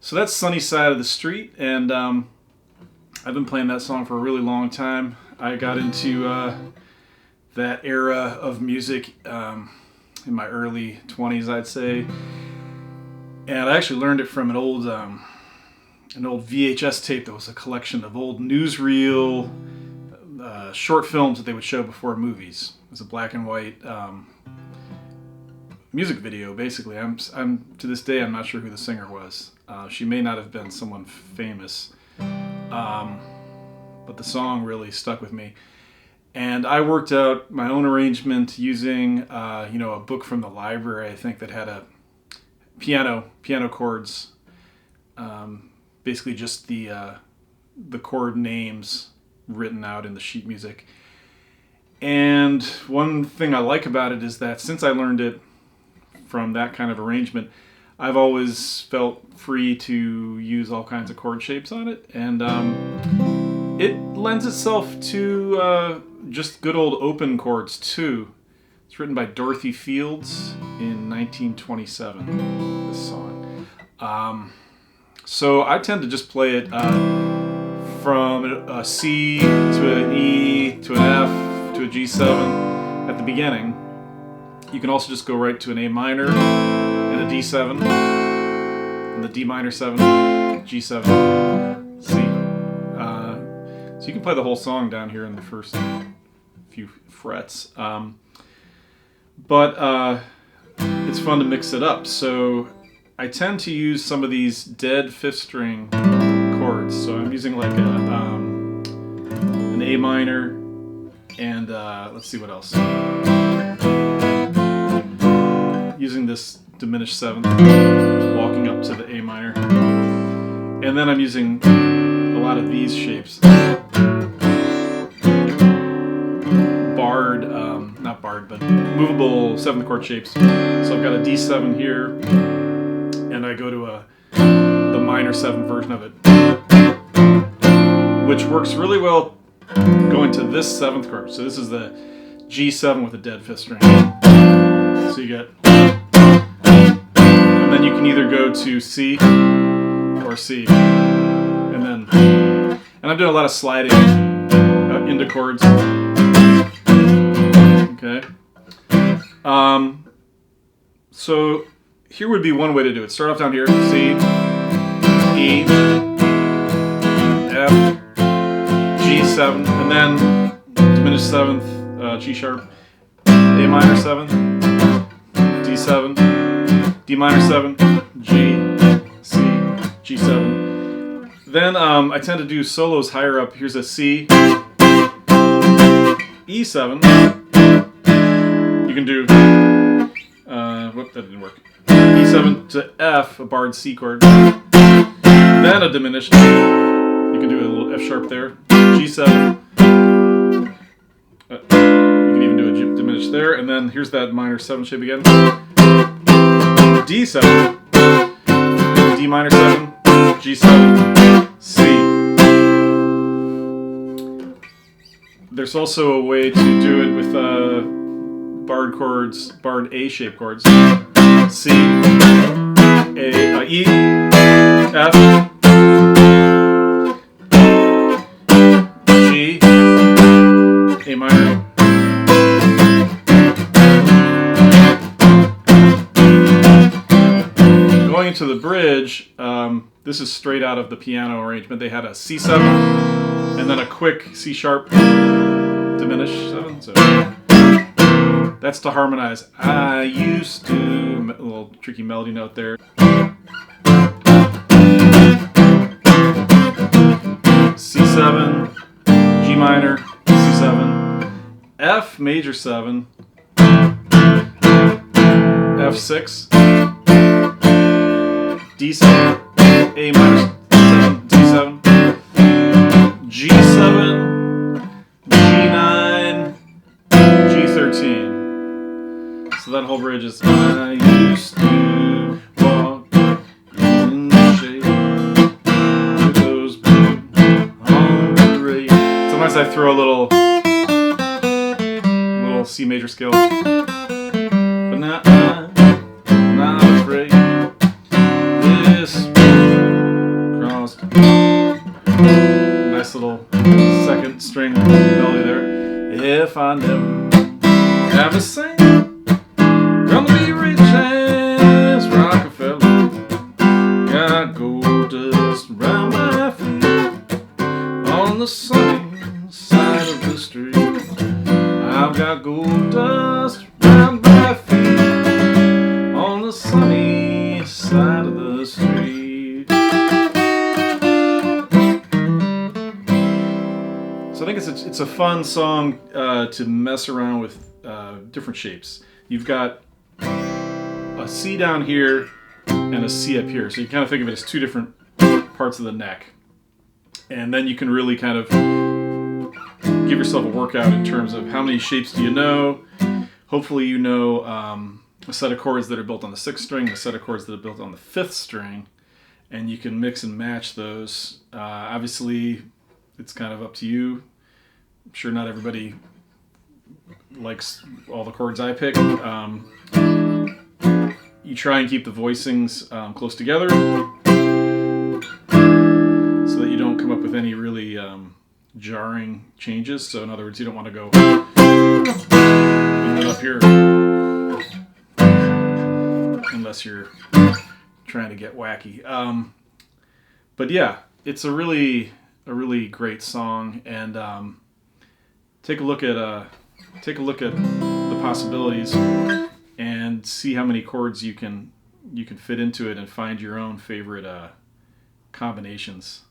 So that's Sunny Side of the Street, and I've been playing that song for a really long time. I got into that era of music in my early 20s, I'd say, and I actually learned it from an old VHS tape that was a collection of old newsreel short films that they would show before movies. It was a black and white music video, basically. I'm to this day I'm not sure who the singer was. She may not have been someone famous, but the song really stuck with me. And I worked out my own arrangement using a book from the library, I think, that had a piano chords, basically just the chord names written out in the sheet music. And one thing I like about it is that since I learned it from that kind of arrangement, I've always felt free to use all kinds of chord shapes on it, and it lends itself to just good old open chords too. It's written by Dorothy Fields in 1927, this song. So I tend to just play it from a C to an E to an F to a G7 at the beginning. You can also just go right to an A minor and a D7, and the D minor 7, G7, C. So you can play the whole song down here in the first few frets. But it's fun to mix it up. So I tend to use some of these dead fifth string chords. So I'm using like an A minor and let's see what else. Using this diminished seventh, walking up to the A minor, and then I'm using a lot of these shapes. Not barred, but movable seventh chord shapes. So I've got a D7 here, and I go to the minor 7 version of it, which works really well going to this 7th chord. So this is the G7 with a dead fifth string. So you get, and then you can either go to C or C, and I'm doing a lot of sliding into chords. Okay. So here would be one way to do it. Start off down here, C, E, F, G7, and then diminished 7th, G sharp, A minor 7, D7, D minor 7, G, C, G7. Then I tend to do solos higher up. Here's a C, E7. You can do, whoop, that didn't work. E7 to F, a barred C chord. Then a diminished. You can do a little F sharp there. G7. You can even do a diminished there. And then here's that minor 7 shape again. D7. D minor 7. G7. C. There's also a way to do it with barred chords, barred A-shaped chords. C, A, E, F, G, A minor. Going into the bridge, this is straight out of the piano arrangement. They had a C7 and then a quick C sharp diminished 7. So that's to harmonize. I used to, a little tricky melody note there. C7, G minor, C7, F major 7, F6, D7, A minor 7, D7, G7, G9, G13. So that whole bridge is I used to walk in the shade with those blue on the rain. Sometimes I throw a little C major scale. But now I'm not afraid. This if I never have a cent. Gonna be rich as Rockefeller. Got gold dust around my feet on the sunny side of the street. I've got gold dust around my feet on the sunny side of the street. So I think it's a fun song to mess around with different shapes. You've got a C down here and a C up here, so you kind of think of it as two different parts of the neck, and then you can really kind of give yourself a workout in terms of how many shapes do you know. Hopefully you know a set of chords that are built on the 6th string, a set of chords that are built on the 5th string, and you can mix and match those. Obviously it's kind of up to you. I'm sure not everybody likes all the chords I pick. You try and keep the voicings close together so that you don't come up with any really jarring changes. So in other words, you don't want to go up here unless you're trying to get wacky. But yeah, it's a really great song, and take a look at the possibilities and see how many chords you can fit into it, and find your own favorite combinations.